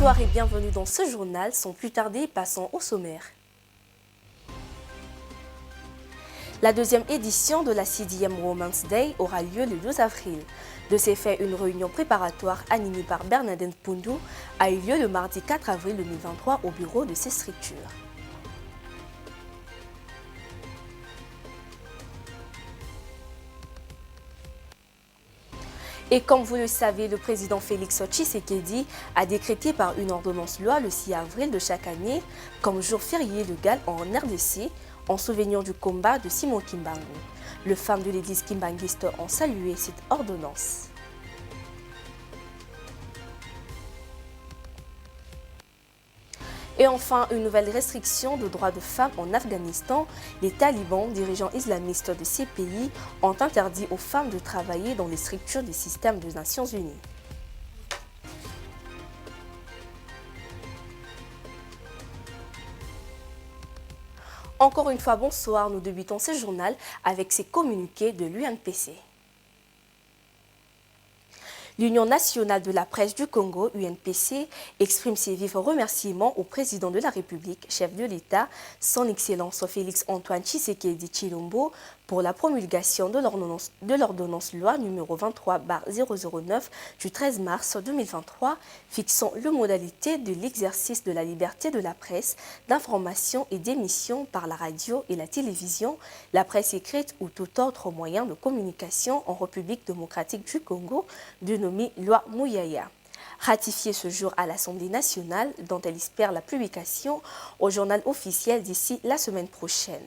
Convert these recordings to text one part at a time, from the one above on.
Bonsoir et bienvenue dans ce journal. Sans plus tarder, passons au sommaire. La deuxième édition de la 6e Women's Day aura lieu le 12 avril. De ces faits, une réunion préparatoire animée par Bernadette Pundu a eu lieu le mardi 4 avril 2023 au bureau de ces structures. Et comme vous le savez, le président Félix Tshisekedi a décrété par une ordonnance-loi le 6 avril de chaque année comme jour férié légal en RDC, en souvenir du combat de Simon Kimbangu. Les femmes de l'église kimbanguiste ont salué cette ordonnance. Et enfin, une nouvelle restriction de droits de femmes en Afghanistan. Les talibans, dirigeants islamistes de ces pays, ont interdit aux femmes de travailler dans les structures des systèmes des Nations Unies. Encore une fois, bonsoir. Nous débutons ce journal avec ces communiqués de l'UNPC. L'Union nationale de la presse du Congo, UNPC, exprime ses vifs remerciements au président de la République, chef de l'État, son Excellence Félix-Antoine Tshisekedi Tshilombo, pour la promulgation de l'ordonnance loi numéro 23/009 du 13 mars 2023, fixant les modalités de l'exercice de la liberté de la presse, d'information et d'émission par la radio et la télévision, la presse écrite ou tout autre moyen de communication en République démocratique du Congo, dénommée loi Mouyaya. Ratifiée ce jour à l'Assemblée nationale, dont elle espère la publication au journal officiel d'ici la semaine prochaine.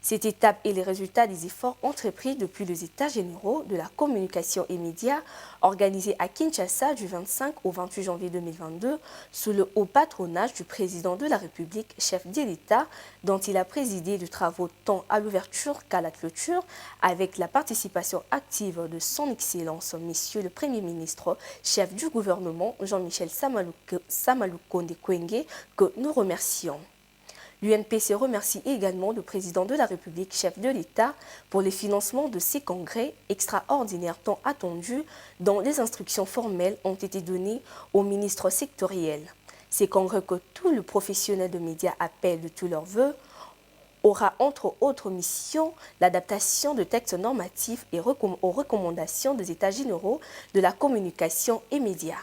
Cette étape est le résultat des efforts entrepris depuis les États généraux de la communication et médias organisés à Kinshasa du 25 au 28 janvier 2022 sous le haut patronage du président de la République, chef de l'État, dont il a présidé les travaux tant à l'ouverture qu'à la clôture, avec la participation active de son Excellence, Monsieur le Premier ministre, chef du gouvernement, Jean-Michel Samalukonde Kwenge, que nous remercions. L'UNPC remercie également le président de la République, chef de l'État, pour le financement de ces congrès extraordinaires tant attendus dont les instructions formelles ont été données aux ministres sectoriels. Ces congrès que tous les professionnels de médias appellent de tous leurs vœux aura entre autres missions l'adaptation de textes normatifs et aux recommandations des États généraux de la communication et médias.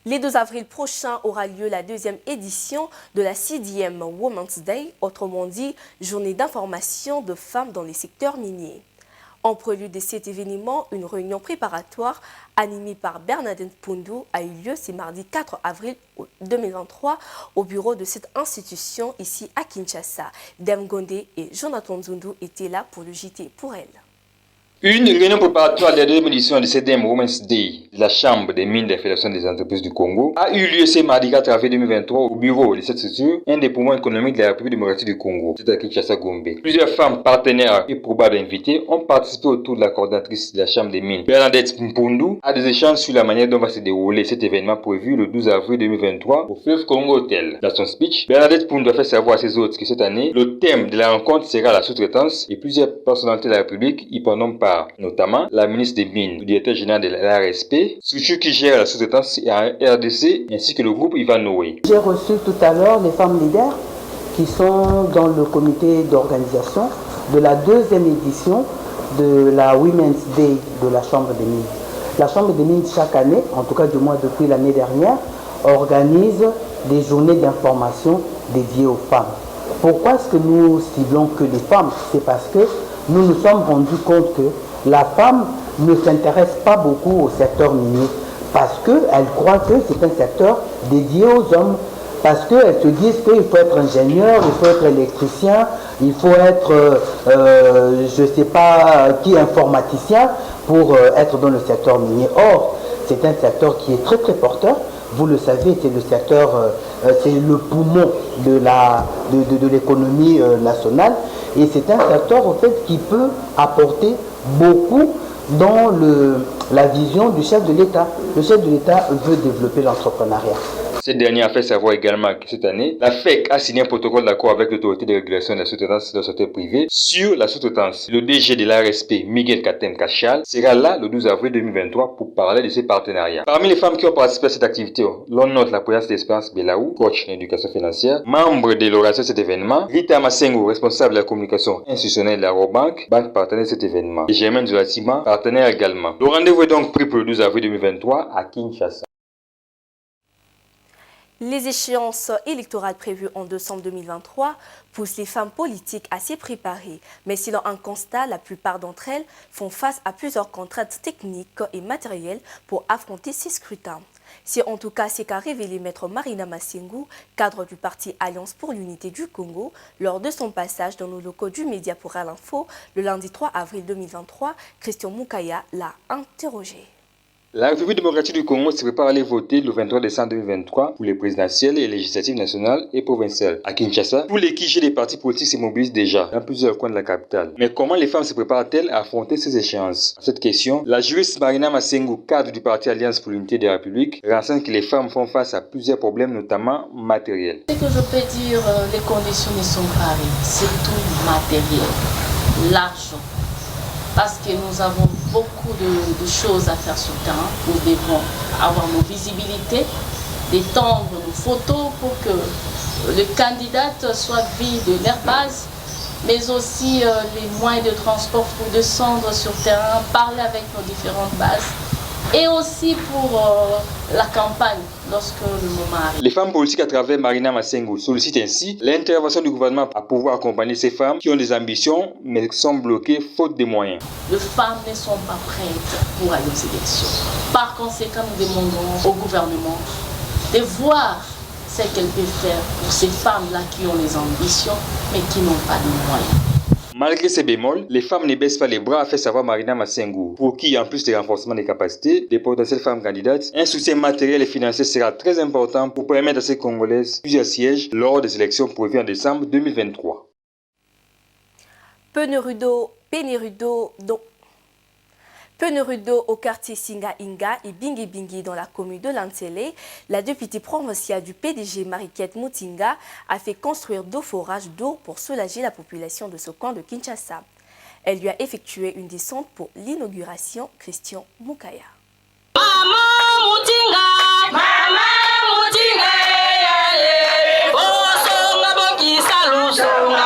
Le 2 avril prochain aura lieu la deuxième édition de la 6e Women's Day, autrement dit journée d'information de femmes dans les secteurs miniers. En prélude de cet événement, une réunion préparatoire animée par Bernadette Pundu a eu lieu ce mardi 4 avril 2023 au bureau de cette institution ici à Kinshasa. Dame Gondé et Jonathan Zundu étaient là pour le JT pour elle. Une réunion préparatoire de la deuxième édition de 7e Women's Day de la Chambre des mines de la Fédération des entreprises du Congo a eu lieu ce mardi 4 avril 2023 au bureau de cette structure, un des poumons économiques de la République démocratique du Congo, c'est à Kinshasa Gombe. Plusieurs femmes partenaires et probables invités ont participé autour de la coordinatrice de la Chambre des mines, Bernadette Mpundu, à des échanges sur la manière dont va se dérouler cet événement prévu le 12 avril 2023 au Fleuve Congo Hotel. Dans son speech, Bernadette Mpundu a fait savoir à ses hôtes que cette année, le thème de la rencontre sera la sous-traitance et plusieurs personnalités de la République y prendront part. Notamment la ministre des Mines, le directeur général de l'ARSP, structure qui gère la sous-traitance en RDC, ainsi que le groupe Ivanoé. J'ai reçu tout à l'heure les femmes leaders qui sont dans le comité d'organisation de la deuxième édition de la Women's Day de la Chambre des Mines. La Chambre des Mines, chaque année, en tout cas du moins depuis l'année dernière, organise des journées d'information dédiées aux femmes. Pourquoi est-ce que nous ciblons que les femmes? C'est parce que nous nous sommes rendus compte que la femme ne s'intéresse pas beaucoup au secteur minier parce qu'elle croit que c'est un secteur dédié aux hommes, parce qu'elles se disent qu'il faut être ingénieur, il faut être électricien, il faut être, je ne sais pas qui, informaticien pour être dans le secteur minier. Or, c'est un secteur qui est très très porteur. Vous le savez, c'est le secteur, c'est le poumon de l'économie nationale. Et c'est un secteur en fait qui peut apporter beaucoup dans la vision du chef de l'État. Le chef de l'État veut développer l'entrepreneuriat. Cette dernière a fait savoir également que cette année, la FEC a signé un protocole d'accord avec l'autorité de régulation de la sous-traitance dans le secteur privé sur la sous-traitance. Le DG de l'ARSP, Miguel Katem Kachal, sera là le 12 avril 2023 pour parler de ces partenariats. Parmi les femmes qui ont participé à cette activité, l'on note la présence d'Espérance Belaou, coach en éducation financière, membre de l'organisation de cet événement, Rita Massengo, responsable de la communication institutionnelle de la Robank, banque partenaire de cet événement, et Germaine Zolatima, partenaire également. Le rendez-vous est donc pris pour le 12 avril 2023 à Kinshasa. Les échéances électorales prévues en décembre 2023 poussent les femmes politiques à s'y préparer. Mais selon un constat, la plupart d'entre elles font face à plusieurs contraintes techniques et matérielles pour affronter ces scrutins. C'est en tout cas ce qu'a révélé Maître Marina Massengo, cadre du parti Alliance pour l'unité du Congo, lors de son passage dans nos locaux du Média pour l'info le lundi 3 avril 2023. Christian Moukaya l'a interrogé. La République démocratique du Congo se prépare à aller voter le 23 décembre 2023 pour les présidentielles et législatives nationales et provinciales. À Kinshasa, tous les quichés des partis politiques se mobilisent déjà dans plusieurs coins de la capitale. Mais comment les femmes se préparent-elles à affronter ces échéances? À cette question, la juriste Marina Massengo, cadre du parti Alliance pour l'unité des Républiques, renseigne que les femmes font face à plusieurs problèmes, notamment matériels. Ce que je peux dire, les conditions ne sont pas arrivées, c'est tout matériel, l'argent. Parce que nous avons beaucoup de choses à faire sur le terrain. Nous devons avoir nos visibilités, d'étendre nos photos pour que le candidat soit vu de leur base, mais aussi les moyens de transport pour descendre sur le terrain, parler avec nos différentes bases. Et aussi pour la campagne, lorsque le moment arrive. Les femmes politiques à travers Marina Massengo sollicitent ainsi l'intervention du gouvernement à pouvoir accompagner ces femmes qui ont des ambitions mais sont bloquées faute de moyens. Les femmes ne sont pas prêtes pour aller aux élections. Par conséquent, nous demandons au gouvernement de voir ce qu'elle peut faire pour ces femmes-là qui ont les ambitions mais qui n'ont pas de moyens. Malgré ces bémols, les femmes ne baissent pas les bras, a fait savoir Marina Massengo, pour qui, en plus du renforcement des capacités des potentielles femmes candidates, un soutien matériel et financier sera très important pour permettre à ces Congolaises plusieurs sièges lors des élections prévues en décembre 2023. Penerudo au quartier Singa-Inga et Bingi-Bingi dans la commune de Lansele, la députée provinciale du PDG Mariquette Mutinga a fait construire 2 forages d'eau pour soulager la population de ce coin de Kinshasa. Elle lui a effectué une descente pour l'inauguration. Christian Moukaya.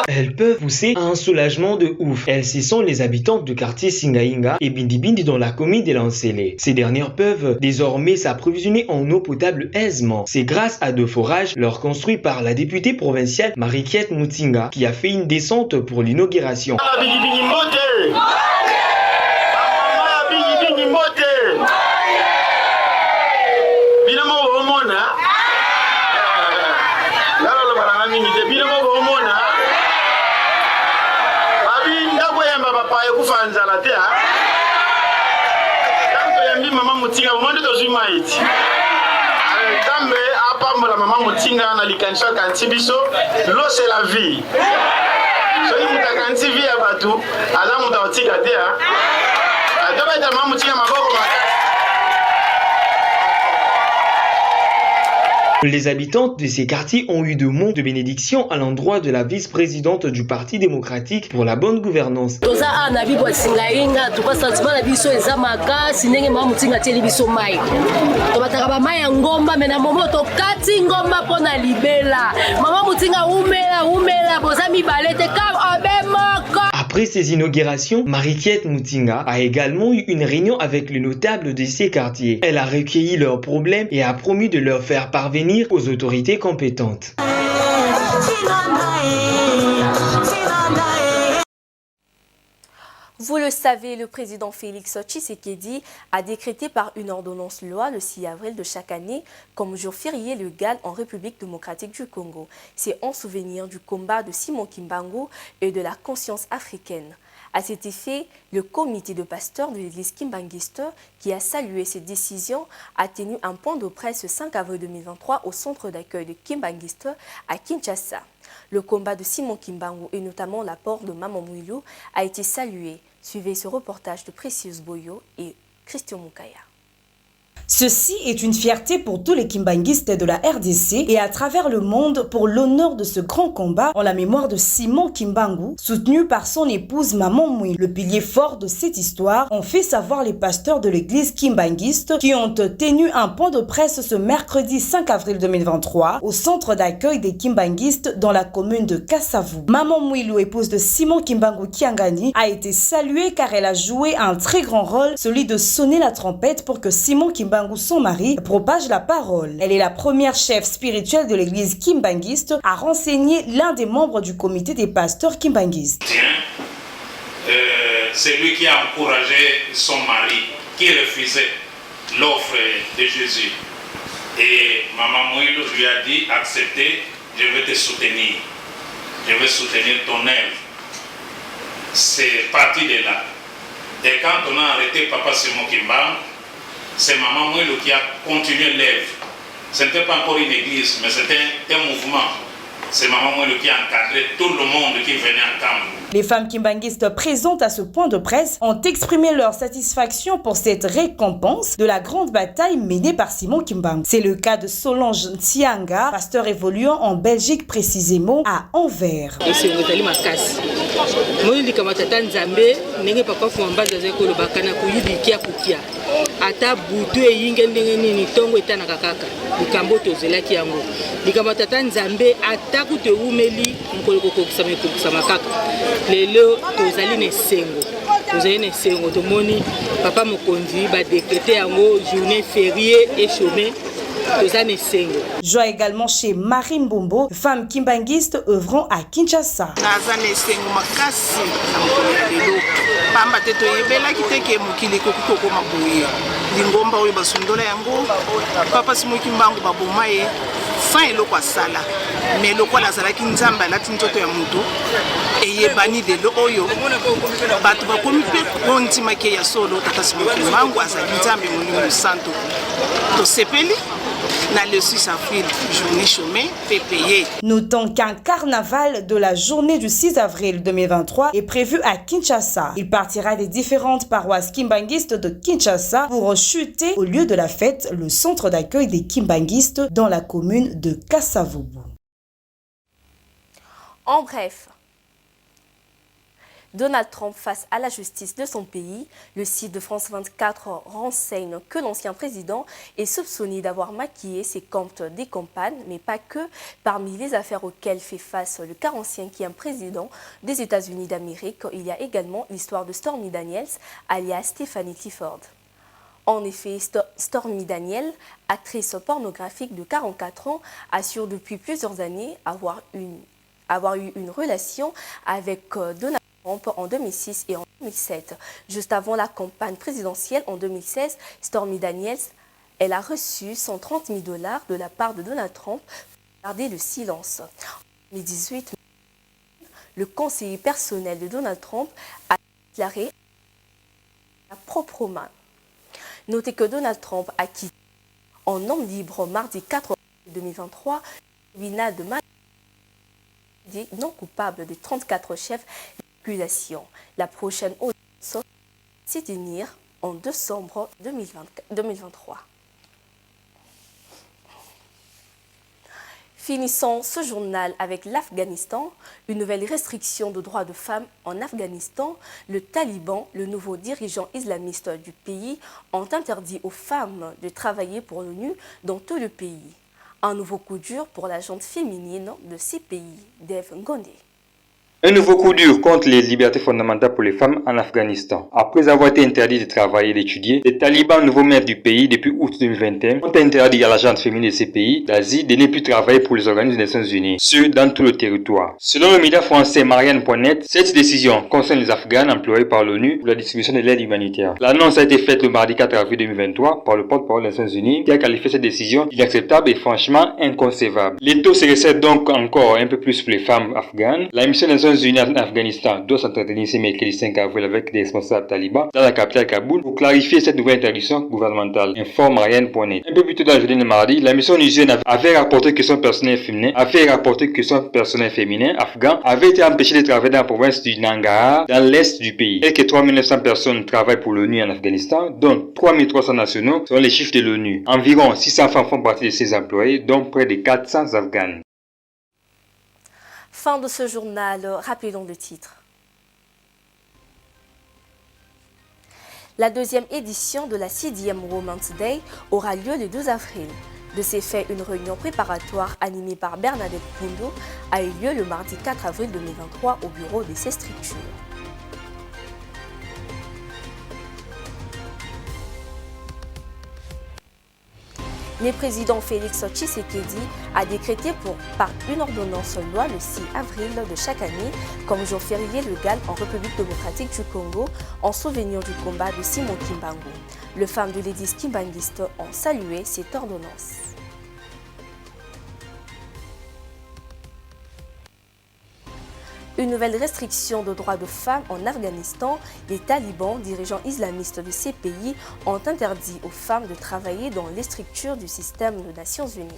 Elles peuvent pousser à un soulagement de ouf. Elles, ce sont les habitantes du quartier Singa-Inga et Bindi-Bindi dans la commune de Lansele. Ces dernières peuvent désormais s'approvisionner en eau potable aisément. C'est grâce à 2 forages leur construits par la députée provinciale Mariquette Mutinga qui a fait une descente pour l'inauguration. L'eau c'est la vie. Les habitantes de ces quartiers ont eu de mots de bénédiction à l'endroit de la vice-présidente du Parti démocratique pour la bonne gouvernance. Après ces inaugurations, Mariquette Mutinga a également eu une réunion avec les notables de ces quartiers. Elle a recueilli leurs problèmes et a promis de leur faire parvenir aux autorités compétentes. Vous le savez, le président Félix Tshisekedi a décrété par une ordonnance loi le 6 avril de chaque année comme jour férié légal en République démocratique du Congo. C'est en souvenir du combat de Simon Kimbangu et de la conscience africaine. À cet effet, le comité de pasteurs de l'église kimbanguiste, qui a salué cette décision, a tenu un point de presse le 5 avril 2023 au centre d'accueil de kimbanguiste à Kinshasa. Le combat de Simon Kimbangu et notamment l'apport de Maman Mouilou a été salué. Suivez ce reportage de Précieuse Boyo et Christian Moukaya. Ceci est une fierté pour tous les kimbanguistes de la RDC et à travers le monde pour l'honneur de ce grand combat en la mémoire de Simon Kimbangu, soutenu par son épouse Maman Mouy. Le pilier fort de cette histoire ont fait savoir les pasteurs de l'église kimbanguiste qui ont tenu un point de presse ce mercredi 5 avril 2023 au centre d'accueil des kimbanguistes dans la commune de Kassavu. Maman Mouilou, épouse de Simon Kimbangu Kiangani, a été saluée car elle a joué un très grand rôle, celui de sonner la trompette pour que Simon Kimbangu, son mari, propage la parole. Elle est la première chef spirituelle de l'église kimbanguiste à renseigner l'un des membres du comité des pasteurs kimbanguistes. C'est lui qui a encouragé son mari qui refusait l'offre de Jésus. Et Maman Mouilou lui a dit, acceptez, je vais te soutenir. Je vais soutenir ton œuvre. C'est parti de là. Et quand on a arrêté Papa Simon Kimbangu, c'est Maman Mouilou qui a continué l'œuvre. Ce n'était pas encore une église, mais c'était un mouvement. C'est Maman Mouilou qui a encadré tout le monde qui venait en Cameroun. Les femmes kimbanguistes présentes à ce point de presse ont exprimé leur satisfaction pour cette récompense de la grande bataille menée par Simon Kimbangu. C'est le cas de Solange Ntianga, pasteur évoluant en Belgique précisément à Anvers. ata butu eyinge ndenge nini tongo etanaka kaka likambo tozelaki yango likambo tata nzambe ata kute umeli mokolo kokokisa makaka lelo tozali na esengo tomoni papa mokonzi badekrete yango journée fériée et chômée. Joie également chez Marie Mbombo, femme kimbanguiste œuvrant à Kinshasa. Pamba teto yebela kiteke mukili kokoko mabuye lingomba oyo basundola yango papa Simon Kimbangu babomaye fin eloko asala mais eloko azalaki nzambe alati nzoto ya mutu eyebani lelo oyo bato bakomi mpe ondimaki ya solo tata Simon Kimbangu azali nzambe molimo santo tosepeli. Le 6 avril, journée chômée, payée. Notons qu'un carnaval de la journée du 6 avril 2023 est prévu à Kinshasa. Il partira des différentes paroisses kimbanguistes de Kinshasa pour chuter au lieu de la fête, le centre d'accueil des kimbanguistes dans la commune de Kassavubu. En bref, Donald Trump face à la justice de son pays. Le site de France 24 renseigne que l'ancien président est soupçonné d'avoir maquillé ses comptes des campagnes, mais pas que. Parmi les affaires auxquelles fait face le 45e président des États-Unis d'Amérique, il y a également l'histoire de Stormy Daniels, alias Stephanie Clifford. En effet, Stormy Daniels, actrice pornographique de 44 ans, assure depuis plusieurs années avoir eu une relation avec Donald Trump en 2006 et en 2007. Juste avant la campagne présidentielle en 2016, Stormy Daniels, elle a reçu $130 000 de la part de Donald Trump pour garder le silence. En 2018, le conseiller personnel de Donald Trump a déclaré à propre main. Notez que Donald Trump a quitté en homme libre mardi 4 avril 2023 le tribunal de Manhattan non coupable des 34 chefs d'accusation. La prochaine audience s'y tenir en décembre 2023. Finissons ce journal avec l'Afghanistan. Une nouvelle restriction de droits de femmes en Afghanistan. Le Taliban, le nouveau dirigeant islamiste du pays, ont interdit aux femmes de travailler pour l'ONU dans tout le pays. Un nouveau coup dur pour la gente féminine de ces pays, Dev Ngondé. Un nouveau coup dur contre les libertés fondamentales pour les femmes en Afghanistan. Après avoir été interdit de travailler et d'étudier, les talibans, nouveaux maîtres du pays depuis août 2021, ont interdit à la gente féminine de ces pays d'Asie de ne plus travailler pour les organismes des Nations Unies, ce dans tout le territoire. Selon le média français Marianne.net, cette décision concerne les Afghanes employés par l'ONU pour la distribution de l'aide humanitaire. L'annonce a été faite le mardi 4 avril 2023 par le porte-parole des Nations Unies qui a qualifié cette décision d'inacceptable et franchement inconcevable. Les taux se resserrent donc encore un peu plus pour les femmes afghanes. La mission des Nations Nations Unies en Afghanistan doit s'entretenir ce mercredi 5 avril avec des responsables talibans dans la capitale Kaboul pour clarifier cette nouvelle interdiction gouvernementale, informe Ryan.net. Un peu plus tôt dans la journée de mardi, la mission onusienne avait rapporté que son personnel féminin afghan avait été empêché de travailler dans la province du Nangarhar, dans l'est du pays. Quelques 3900 personnes travaillent pour l'ONU en Afghanistan, dont 3300 nationaux selon les chiffres de l'ONU. Environ 600 femmes font partie de ces employés, dont près de 400 Afghanes. Fin de ce journal, rappelons le titre. La deuxième édition de la 6e Women's Day aura lieu le 12 avril. De ces faits, une réunion préparatoire animée par Bernadette Pundo a eu lieu le mardi 4 avril 2023 au bureau de ces structures. Le président Félix Tshisekedi a décrété par une ordonnance loi le 6 avril de chaque année comme jour férié légal en République démocratique du Congo en souvenir du combat de Simon Kimbangu. Les femmes de l'église kimbanguiste ont salué cette ordonnance. Une nouvelle restriction de droits de femmes en Afghanistan, les talibans, dirigeants islamistes de ces pays, ont interdit aux femmes de travailler dans les structures du système des Nations Unies.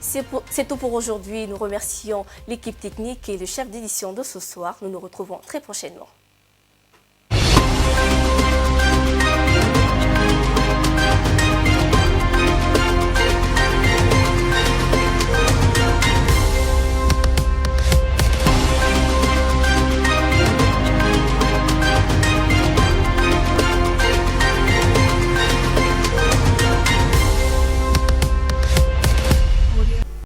C'est tout pour aujourd'hui. Nous remercions l'équipe technique et le chef d'édition de ce soir. Nous nous retrouvons très prochainement.